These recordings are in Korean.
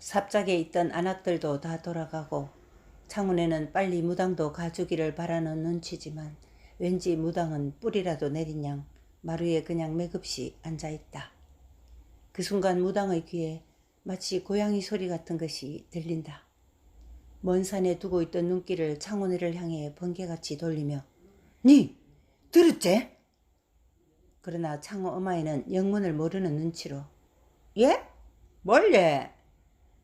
삽작에 있던 안악들도 다 돌아가고 창훈에는 빨리 무당도 가주기를 바라는 눈치지만 왠지 무당은 뿌리라도 내린 양 마루에 그냥 맥없이 앉아있다. 그 순간 무당의 귀에 마치 고양이 소리 같은 것이 들린다. 먼 산에 두고 있던 눈길을 창훈이를 향해 번개같이 돌리며 니 들었지? 그러나 창호 어마이는 영문을 모르는 눈치로 예? 뭘래?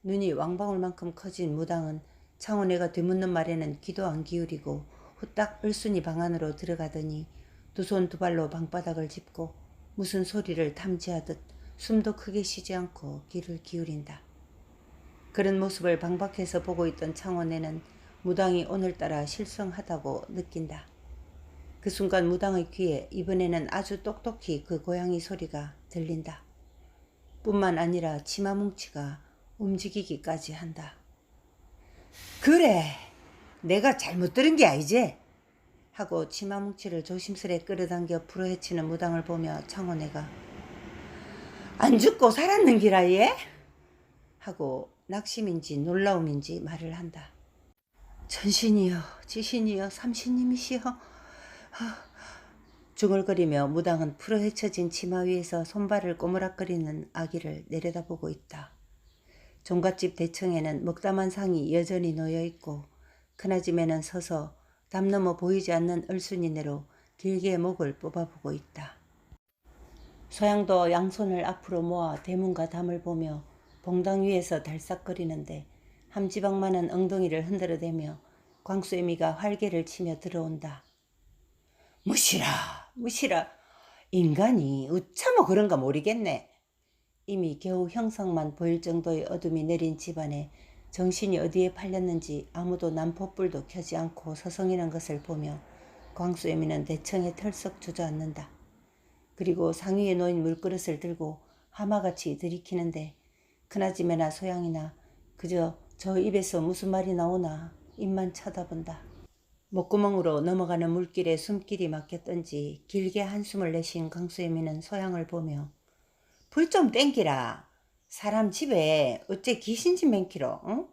눈이 왕방울만큼 커진 무당은 창훈애가 되묻는 말에는 귀도 안 기울이고 후딱 을순이 방 안으로 들어가더니 두 손 두 발로 방바닥을 짚고 무슨 소리를 탐지하듯 숨도 크게 쉬지 않고 귀를 기울인다. 그런 모습을 방 밖에서 보고 있던 창원에는 무당이 오늘따라 실성하다고 느낀다. 그 순간 무당의 귀에 이번에는 아주 똑똑히 그 고양이 소리가 들린다. 뿐만 아니라 치마 뭉치가 움직이기까지 한다. 그래, 내가 잘못 들은 게 아니지? 하고 치마 뭉치를 조심스레 끌어당겨 풀어헤치는 무당을 보며 창원애가 안 죽고 살았는 기라 예? 하고 낙심인지 놀라움인지 말을 한다. 전신이여 지신이여 삼신님이시여. 중얼거리며 무당은 풀어헤쳐진 치마 위에서 손발을 꼬무락거리는 아기를 내려다보고 있다. 종갓집 대청에는 먹다만 상이 여전히 놓여있고 큰아짐에는 서서 담 너머 보이지 않는 을순이네로 길게 목을 뽑아보고 있다. 소양도 양손을 앞으로 모아 대문과 담을 보며 봉당 위에서 달싹거리는데 함지박만한 엉덩이를 흔들어대며 광수애미가 활개를 치며 들어온다. 무시라 무시라 인간이 어쩌면 그런가 모르겠네. 이미 겨우 형상만 보일 정도의 어둠이 내린 집안에 정신이 어디에 팔렸는지 아무도 난포불도 켜지 않고 서성이는 것을 보며 광수애미는 대청에 털썩 주저앉는다. 그리고 상위에 놓인 물그릇을 들고 하마같이 들이키는데 큰아지매나 소양이나 그저 저 입에서 무슨 말이 나오나 입만 쳐다본다. 목구멍으로 넘어가는 물길에 숨길이 막혔던지 길게 한숨을 내쉰 광수애미는 소양을 보며 불 좀 땡기라. 사람 집에 어째 귀신집 맹키로 응?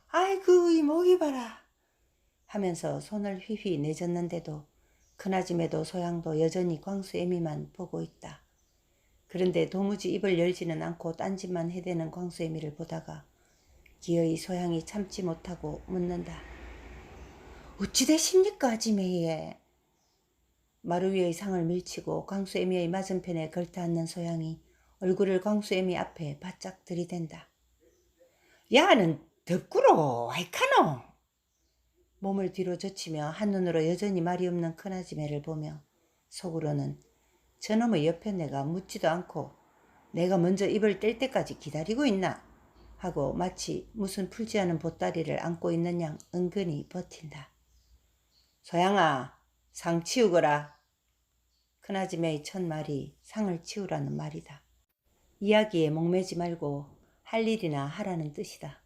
아이고 이 목이 봐라 하면서 손을 휘휘 내젓는데도 큰아짐에도 소양도 여전히 광수애미만 보고 있다. 그런데 도무지 입을 열지는 않고 딴짓만 해대는 광수애미를 보다가 기어이 소양이 참지 못하고 묻는다. 어찌 되십니까 아지매예? 마루 위의 상을 밀치고 광수애미의 맞은편에 걸터앉는 소양이 얼굴을 광수애미 앞에 바짝 들이댄다. 야는 덕구로 아이카노. 몸을 뒤로 젖히며 한눈으로 여전히 말이 없는 큰아지매를 보며 속으로는 저놈의 옆에 내가 묻지도 않고 내가 먼저 입을 뗄 때까지 기다리고 있나 하고 마치 무슨 풀지 않은 보따리를 안고 있는 양 은근히 버틴다. 소양아 상 치우거라. 큰아지매의 첫 말이 상을 치우라는 말이다. 이야기에 목매지 말고 할 일이나 하라는 뜻이다.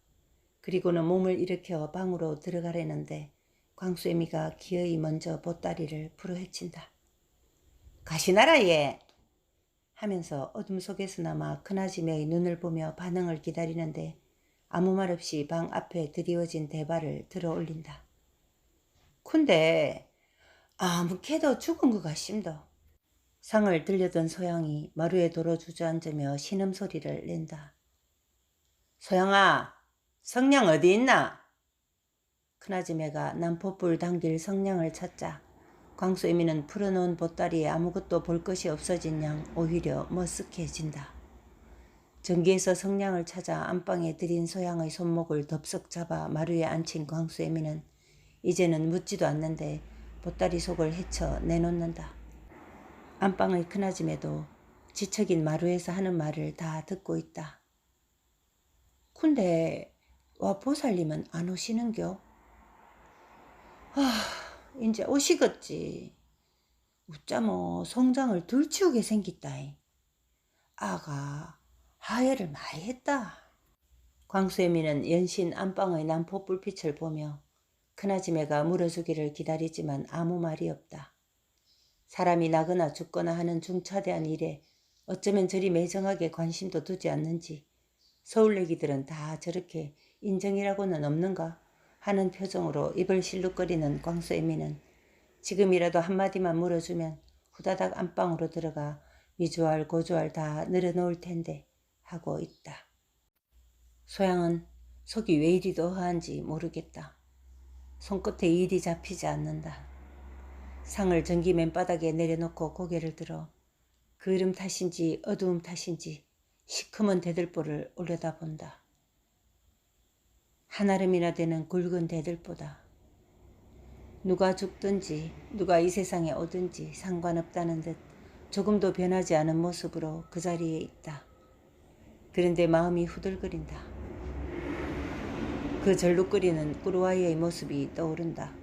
그리고는 몸을 일으켜 방으로 들어가려는데 광수애미가 기어이 먼저 보따리를 풀어헤친다. 가시나라 예 하면서 어둠 속에서나마 큰아지매의 눈을 보며 반응을 기다리는데 아무 말 없이 방 앞에 드리워진 대발을 들어 올린다. 근데 아무캐도 죽은 것 같심도. 상을 들려던 소양이 마루에 도로 주저앉으며 신음소리를 낸다. 소양아 성냥 어디 있나? 큰아지매가 난포불 당길 성냥을 찾자 광수애미는 풀어놓은 보따리에 아무것도 볼 것이 없어진 양 오히려 머쓱해진다. 전기에서 성냥을 찾아 안방에 들인 소양의 손목을 덥석 잡아 마루에 앉힌 광수애미는 이제는 묻지도 않는데 보따리 속을 헤쳐 내놓는다. 안방의 큰아지매도 지척인 마루에서 하는 말을 다 듣고 있다. 근데 와 보살님은 안 오시는겨? 이제 오시겠지. 웃자모 성장을 들치우게 생겼다이. 아가 하해를 많이 했다. 광수애미는 연신 안방의 난포 불빛을 보며 큰아지매가 물어주기를 기다리지만 아무 말이 없다. 사람이 나거나 죽거나 하는 중차대한 일에 어쩌면 저리 매정하게 관심도 두지 않는지 서울 애기들은 다 저렇게 인정이라고는 없는가 하는 표정으로 입을 실룩거리는 광수애미는 지금이라도 한마디만 물어주면 후다닥 안방으로 들어가 위주알 고주알 다 늘어놓을 텐데 하고 있다. 소양은 속이 왜 이리도 허한지 모르겠다. 손끝에 일이 잡히지 않는다. 상을 전기 맨바닥에 내려놓고 고개를 들어 그을음 탓인지 어두움 탓인지 시커먼 대들보를 올려다본다. 한아름이나 되는 굵은 대들보다 누가 죽든지 누가 이 세상에 오든지 상관없다는 듯 조금도 변하지 않은 모습으로 그 자리에 있다. 그런데 마음이 후들거린다. 그 절룩거리는 꾸루아이의 모습이 떠오른다.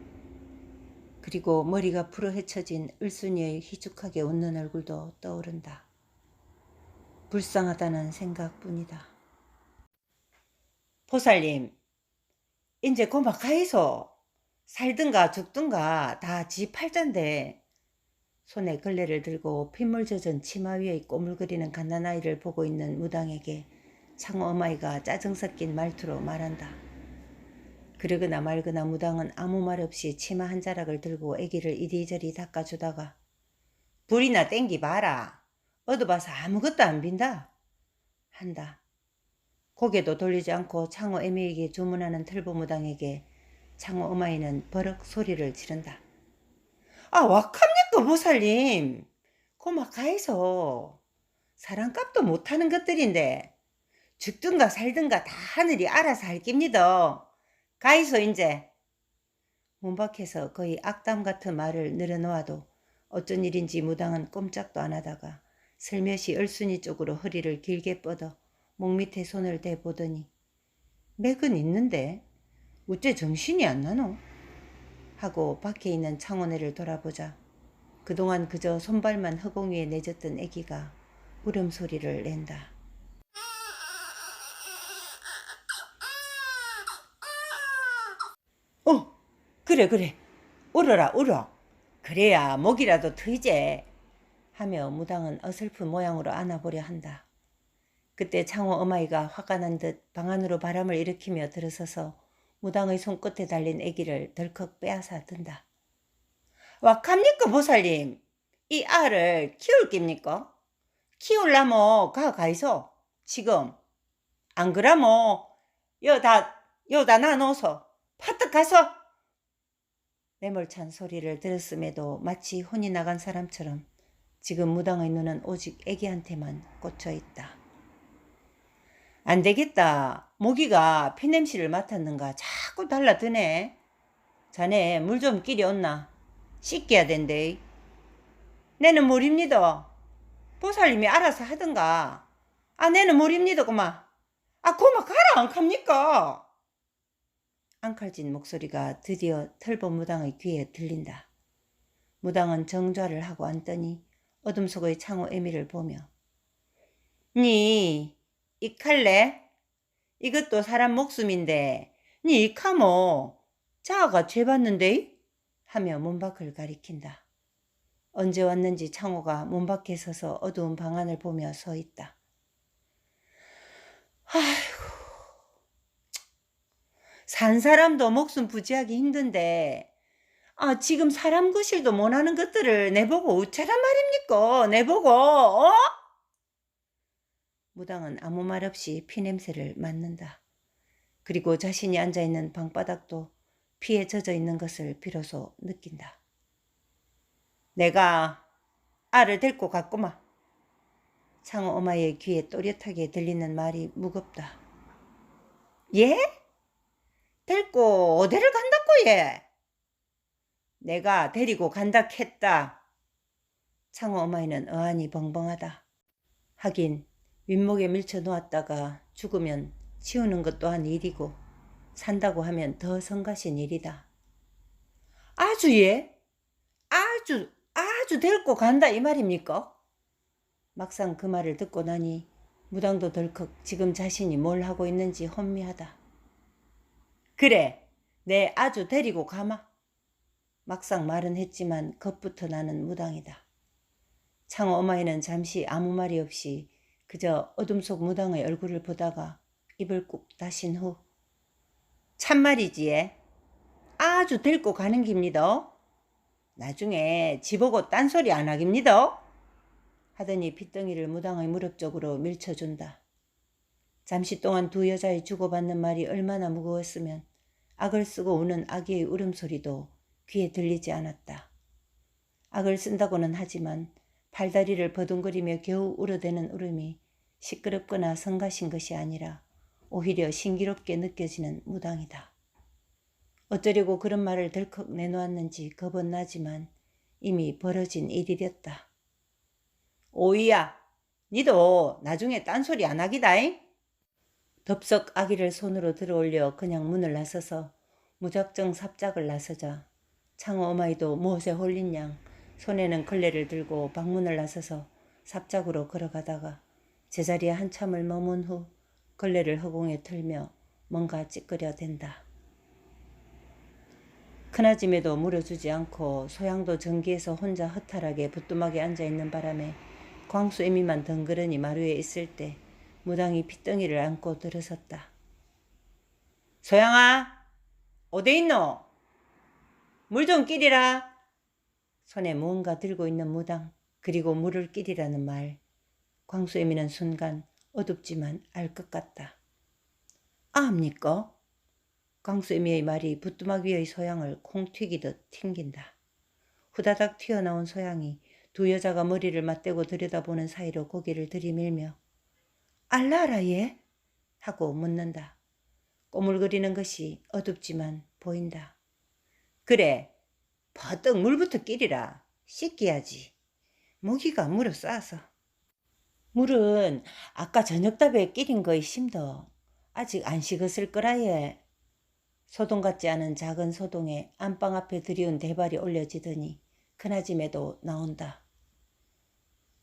그리고 머리가 풀어헤쳐진 을순이의 희죽하게 웃는 얼굴도 떠오른다. 불쌍하다는 생각뿐이다. 보살님, 이제 고막 가이소. 살든가 죽든가 다 지 팔잔데. 손에 걸레를 들고 핏물 젖은 치마 위에 꼬물거리는 갓난아이를 보고 있는 무당에게 창호 어마이가 짜증 섞인 말투로 말한다. 그러거나 말거나 무당은 아무 말 없이 치마 한 자락을 들고 애기를 이리저리 닦아주다가 불이나 땡기 봐라. 얻어봐서 아무것도 안 빈다. 한다. 고개도 돌리지 않고 창호 애미에게 주문하는 털보무당에게 창호 어마이는 버럭 소리를 지른다. 아, 왁합니까 보살님. 고막 가해서 사람값도 못하는 것들인데 죽든가 살든가 다 하늘이 알아서 할 깁니다. 가이소 인제. 문 밖에서 거의 악담 같은 말을 늘어놓아도 어쩐 일인지 무당은 꼼짝도 안 하다가 슬며시 얼순이 쪽으로 허리를 길게 뻗어 목 밑에 손을 대보더니 맥은 있는데 어째 정신이 안 나노? 하고 밖에 있는 창원애를 돌아보자 그동안 그저 손발만 허공 위에 내줬던 애기가 울음소리를 낸다. 그래 울어라 울어. 그래야 목이라도 트이제 하며 무당은 어설픈 모양으로 안아보려 한다. 그때 창호 어마이가 화가 난 듯 방 안으로 바람을 일으키며 들어서서 무당의 손끝에 달린 애기를 덜컥 빼앗아 든다. 왁합니까 보살님? 이 알을 키울 깁니까? 키울라모 가이소 지금. 안 그라모 여다 놔놓어서 파떡 가서. 매몰찬 소리를 들었음에도 마치 혼이 나간 사람처럼 지금 무당의 눈은 오직 애기한테만 꽂혀있다. 안되겠다. 모기가 피냄새를 맡았는가 자꾸 달라드네. 자네 물 좀 끼리 온나. 씻겨야 된대. 내는 모릅니다. 보살님이 알아서 하든가. 아, 내는 모릅니다 그만. 아, 고마 가라 안 갑니까? 앙칼진 목소리가 드디어 털보 무당의 귀에 들린다. 무당은 정좌를 하고 앉더니 어둠 속의 창호 애미를 보며 니 이 칼래? 이것도 사람 목숨인데 니 이 카모 자아가 죄받는데? 하며 문 밖을 가리킨다. 언제 왔는지 창호가 문 밖에 서서 어두운 방 안을 보며 서 있다. 아이고, 산 사람도 목숨 부지하기 힘든데 아, 지금 사람 구실도 못하는 것들을 내보고 어쩌란 말입니까? 내보고 무당은 아무 말 없이 피냄새를 맡는다. 그리고 자신이 앉아있는 방바닥도 피에 젖어있는 것을 비로소 느낀다. 내가 알을 데리고 갔구만. 창호 엄마의 귀에 또렷하게 들리는 말이 무겁다. 예? 데리고 어디를 간다고 예? 내가 데리고 간다 했다. 창호 어마이는 어안이 벙벙하다. 하긴 윗목에 밀쳐 놓았다가 죽으면 치우는 것 또한 일이고 산다고 하면 더 성가신 일이다. 아주 예? 아주 데리고 간다 이 말입니까? 막상 그 말을 듣고 나니 무당도 덜컥 지금 자신이 뭘 하고 있는지 혼미하다. 그래, 내 아주 데리고 가마. 막상 말은 했지만 겁부터 나는 무당이다. 창호 어마이는 잠시 아무 말이 없이 그저 어둠 속 무당의 얼굴을 보다가 입을 꾹 닫은 후 참말이지 아주 데리고 가는 깁니다. 나중에 지보고 딴소리 안 하깁니다. 하더니 핏덩이를 무당의 무릎 쪽으로 밀쳐준다. 잠시 동안 두 여자의 주고받는 말이 얼마나 무거웠으면 악을 쓰고 우는 아기의 울음소리도 귀에 들리지 않았다. 악을 쓴다고는 하지만 팔다리를 버둥거리며 겨우 울어대는 울음이 시끄럽거나 성가신 것이 아니라 오히려 신기롭게 느껴지는 무당이다. 어쩌려고 그런 말을 덜컥 내놓았는지 겁은 나지만 이미 벌어진 일이었다. 오이야, 니도 나중에 딴소리 안 하기다잉? 덥석 아기를 손으로 들어올려 그냥 문을 나서서 무작정 삽작을 나서자 창호 어마이도 무엇에 홀린 양 손에는 걸레를 들고 방문을 나서서 삽작으로 걸어가다가 제자리에 한참을 머문 후 걸레를 허공에 틀며 뭔가 찌끄려댄다. 큰아짐에도 물어주지 않고 소양도 전기에서 혼자 허탈하게 부뚜막에 앉아있는 바람에 광수애미만 덩그러니 마루에 있을 때 무당이 핏덩이를 안고 들어섰다. 소양아, 어디 있노? 물 좀 끼리라. 손에 무언가 들고 있는 무당, 그리고 물을 끼리라는 말. 광수애미는 순간 어둡지만 알 것 같다. 아합니까? 광수애미의 말이 부뚜막 위의 소양을 콩 튀기듯 튕긴다. 후다닥 튀어나온 소양이 두 여자가 머리를 맞대고 들여다보는 사이로 고개를 들이밀며 알라라 얘? 하고 묻는다. 꼬물거리는 것이 어둡지만 보인다. 그래, 버뜩 물부터 끼리라. 씻기야지. 모기가 물어 싸서. 물은 아까 저녁답에 끼린 거이 심더. 아직 안 식었을 거라 얘. 소동 같지 않은 작은 소동에 안방 앞에 들이운 대발이 올려지더니 큰아짐에도 나온다.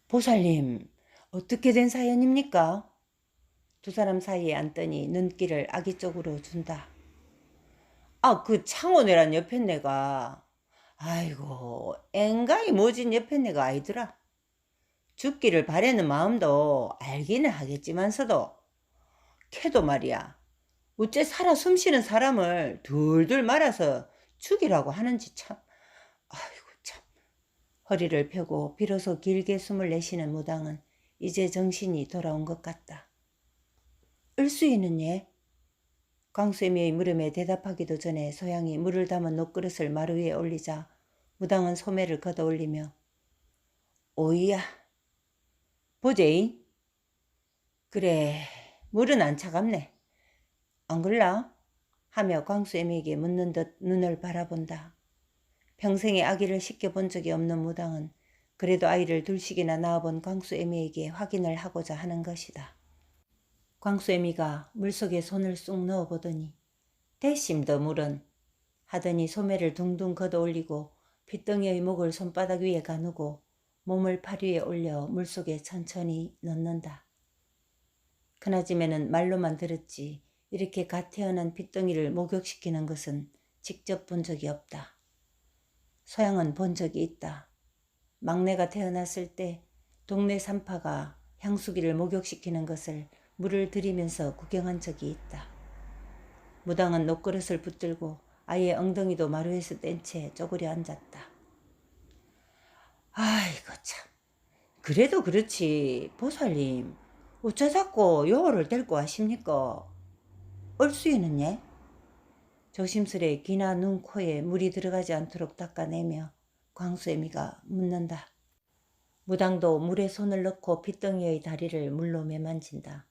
보살님, 어떻게 된 사연입니까? 두 사람 사이에 앉더니 눈길을 아기 쪽으로 준다. 그 창원이란 옆에내가 아이고 엥가이 모진 옆에내가 아이더라. 죽기를 바라는 마음도 알기는 하겠지만서도 걔도 말이야. 어째 살아 숨쉬는 사람을 둘둘 말아서 죽이라고 하는지 참. 아이고 참. 허리를 펴고 비로소 길게 숨을 내쉬는 무당은 이제 정신이 돌아온 것 같다. 을수이는 예? 광수애미의 물음에 대답하기도 전에 소양이 물을 담은 녹그릇을 마루 위에 올리자 무당은 소매를 걷어올리며 오이야 보제이? 그래 물은 안 차갑네. 안 그럴라? 하며 광수애미에게 묻는 듯 눈을 바라본다. 평생에 아기를 씻겨본 적이 없는 무당은 그래도 아이를 둘씩이나 낳아본 광수애미에게 확인을 하고자 하는 것이다. 광수애미가 물속에 손을 쑥 넣어보더니 대심더 물은 하더니 소매를 둥둥 걷어올리고 핏덩이의 목을 손바닥 위에 가누고 몸을 팔 위에 올려 물속에 천천히 넣는다. 큰아짐에는 말로만 들었지 이렇게 갓 태어난 핏덩이를 목욕시키는 것은 직접 본 적이 없다. 소양은 본 적이 있다. 막내가 태어났을 때 동네 산파가 향수기를 목욕시키는 것을 물을 들이면서 구경한 적이 있다. 무당은 녹그릇을 붙들고 아이의 엉덩이도 마루에서 뗀 채 쪼그려 앉았다. 아이고 참. 그래도 그렇지 보살님 어쩌 자꾸 여호를 데리고 하십니까? 얼쑤이는 예? 조심스레 귀나 눈, 코에 물이 들어가지 않도록 닦아내며 광수애미가 묻는다. 무당도 물에 손을 넣고 핏덩이의 다리를 물로 매만진다.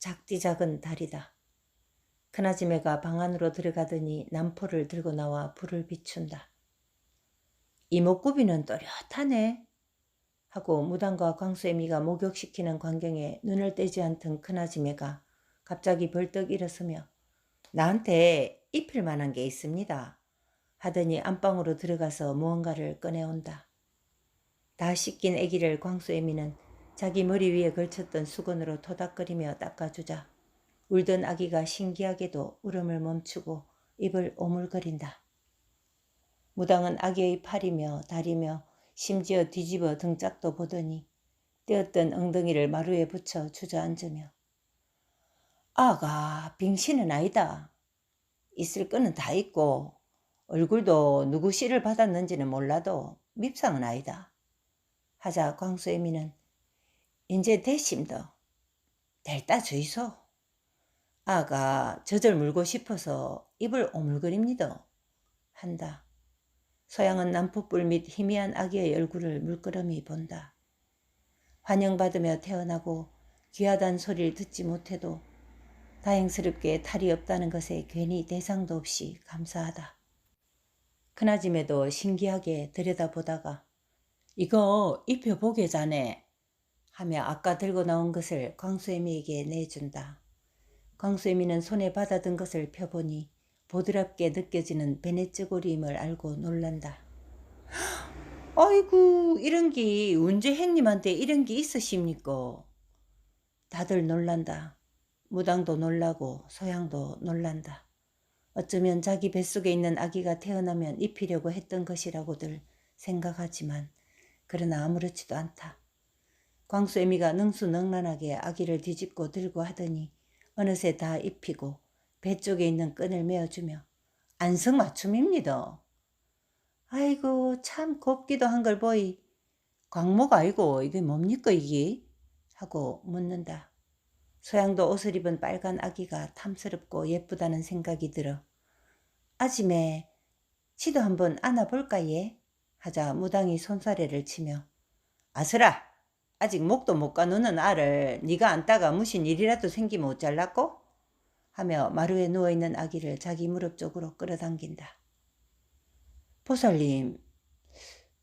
작디 작은 다리다. 큰아지매가 방 안으로 들어가더니 남포를 들고 나와 불을 비춘다. 이목구비는 또렷하네. 하고 무당과 광수애미가 목욕시키는 광경에 눈을 떼지 않던 큰아지매가 갑자기 벌떡 일어서며 나한테 입힐 만한 게 있습니다. 하더니 안방으로 들어가서 무언가를 꺼내온다. 다 씻긴 아기를 광수애미는 자기 머리 위에 걸쳤던 수건으로 토닥거리며 닦아주자 울던 아기가 신기하게도 울음을 멈추고 입을 오물거린다. 무당은 아기의 팔이며 다리며 심지어 뒤집어 등짝도 보더니 떼었던 엉덩이를 마루에 붙여 주저앉으며 아가 빙신은 아니다. 있을 거는 다 있고 얼굴도 누구 씨를 받았는지는 몰라도 밉상은 아니다. 하자 광수애미는 인제 됐심더. 될따 주이소. 아가 젖을 물고 싶어서 입을 오물거립니다. 한다. 서양은 난풋불 밑 희미한 아기의 얼굴을 물끄러미 본다. 환영받으며 태어나고 귀하단 소리를 듣지 못해도 다행스럽게 탈이 없다는 것에 괜히 대상도 없이 감사하다. 큰아짐에도 신기하게 들여다보다가 이거 입혀보게 자네 하며 아까 들고 나온 것을 광수애미에게 내준다. 광수애미는 손에 받아든 것을 펴보니 보드랍게 느껴지는 베네쩌고리임을 알고 놀란다. 아이고 이런 게 언제 행님한테 이런 게 있으십니까? 다들 놀란다. 무당도 놀라고 소양도 놀란다. 어쩌면 자기 뱃속에 있는 아기가 태어나면 입히려고 했던 것이라고들 생각하지만 그러나 아무렇지도 않다. 광수애미가 능수능란하게 아기를 뒤집고 들고 하더니 어느새 다 입히고 배 쪽에 있는 끈을 메어주며 안성맞춤입니다. 아이고 참 곱기도 한 걸 보이. 광목 아이고 이게 뭡니까 이게? 하고 묻는다. 소양도 옷을 입은 빨간 아기가 탐스럽고 예쁘다는 생각이 들어 아짐에 치도 한번 안아볼까 예? 하자 무당이 손사래를 치며 아스라 아직 목도 못 가누는 알을 네가 안다가 무슨 일이라도 생기면 어쩔라꼬? 하며 마루에 누워있는 아기를 자기 무릎 쪽으로 끌어당긴다. 보살님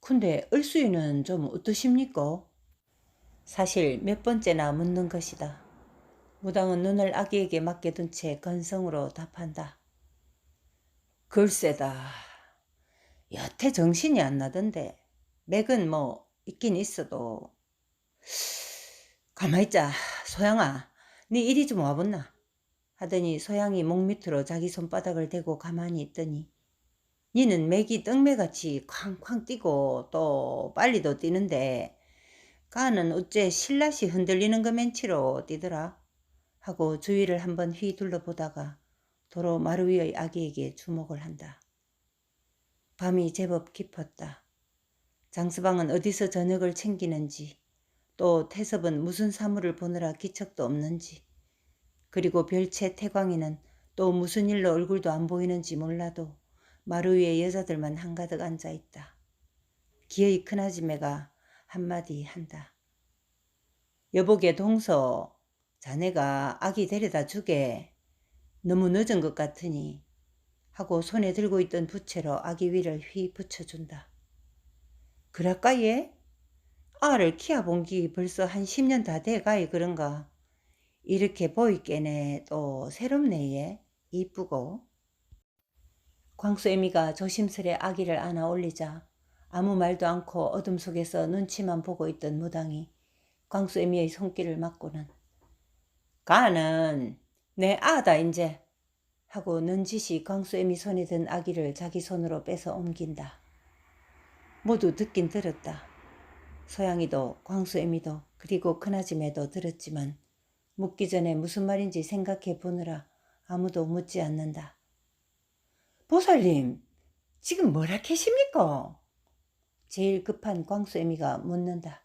근데 을수이는 좀 어떠십니까? 사실 몇 번째나 묻는 것이다. 무당은 눈을 아기에게 맡겨둔 채 건성으로 답한다. 글쎄다. 여태 정신이 안 나던데 맥은 뭐 있긴 있어도. 가만있자 소양아 네 이리 좀 와본나 하더니 소양이 목 밑으로 자기 손바닥을 대고 가만히 있더니 니는 맥이 떡매같이 쾅쾅 뛰고 또 빨리도 뛰는데 가는 어째 실낫이 흔들리는 거 멘치로 뛰더라 하고 주위를 한번 휘 둘러보다가 도로 마루 위의 아기에게 주목을 한다. 밤이 제법 깊었다. 장수방은 어디서 저녁을 챙기는지 또 태섭은 무슨 사물을 보느라 기척도 없는지 그리고 별채 태광이는 또 무슨 일로 얼굴도 안 보이는지 몰라도 마루 위에 여자들만 한가득 앉아있다. 기어이 큰아지매가 한마디 한다. 여보게 동서 자네가 아기 데려다 주게 너무 늦은 것 같으니 하고 손에 들고 있던 부채로 아기 위를 휘 붙여준다. 그럴까 예? 알을 키워본 기 벌써 한 10년 다 돼가이 그런가. 이렇게 보이께네 또 새롭네 예. 이쁘고. 광수애미가 조심스레 아기를 안아 올리자 아무 말도 않고 어둠 속에서 눈치만 보고 있던 무당이 광수애미의 손길을 맞고는 가는 내 아다 인제 하고 눈짓이 광수애미 손에 든 아기를 자기 손으로 뺏어 옮긴다. 모두 듣긴 들었다. 소양이도 광수애미도 그리고 큰아짐에도 들었지만 묻기 전에 무슨 말인지 생각해 보느라 아무도 묻지 않는다. 보살님 지금 뭐라 캐십니까? 제일 급한 광수애미가 묻는다.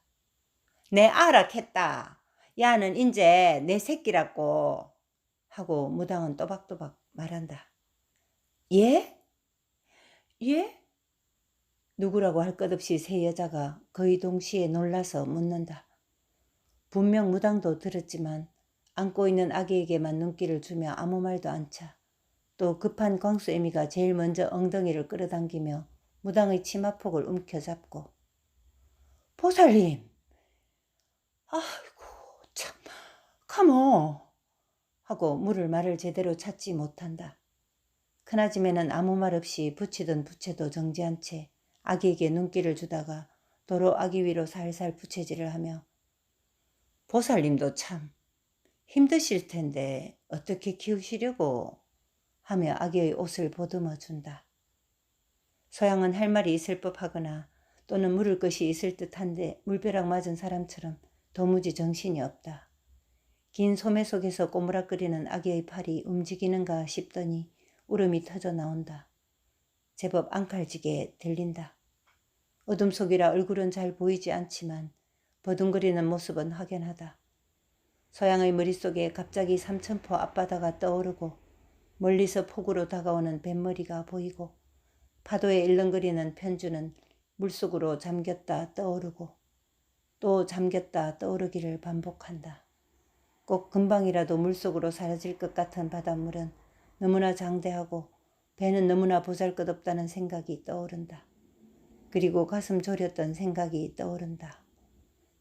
내 알아캤다. 야는 인제 내 새끼라고 하고 무당은 또박또박 말한다. 예? 예? 누구라고 할 것 없이 세 여자가 거의 동시에 놀라서 묻는다. 분명 무당도 들었지만 안고 있는 아기에게만 눈길을 주며 아무 말도 않자 또 급한 광수애미가 제일 먼저 엉덩이를 끌어당기며 무당의 치마폭을 움켜잡고 보살님 아이고 참 가모 하고 물을 말을 제대로 찾지 못한다. 큰아짐에는 아무 말 없이 붙이던 부채도 정지한 채 아기에게 눈길을 주다가 도로 아기 위로 살살 부채질을 하며 보살님도 참 힘드실 텐데 어떻게 키우시려고 하며 아기의 옷을 보듬어 준다. 소양은 할 말이 있을 법하거나 또는 물을 것이 있을 듯한데 물벼락 맞은 사람처럼 도무지 정신이 없다. 긴 소매 속에서 꼬무락거리는 아기의 팔이 움직이는가 싶더니 울음이 터져 나온다. 제법 앙칼지게 들린다. 어둠 속이라 얼굴은 잘 보이지 않지만 버둥거리는 모습은 확연하다. 서양의 머릿속에 갑자기 삼천포 앞바다가 떠오르고 멀리서 폭우로 다가오는 뱃머리가 보이고 파도에 일렁거리는 편주는 물속으로 잠겼다 떠오르고 또 잠겼다 떠오르기를 반복한다. 꼭 금방이라도 물속으로 사라질 것 같은 바닷물은 너무나 장대하고 배는 너무나 보잘것없다는 생각이 떠오른다. 그리고 가슴 졸였던 생각이 떠오른다.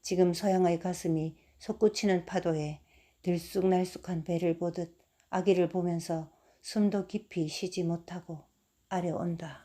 지금 서양의 가슴이 솟구치는 파도에 들쑥날쑥한 배를 보듯 아기를 보면서 숨도 깊이 쉬지 못하고 아려온다.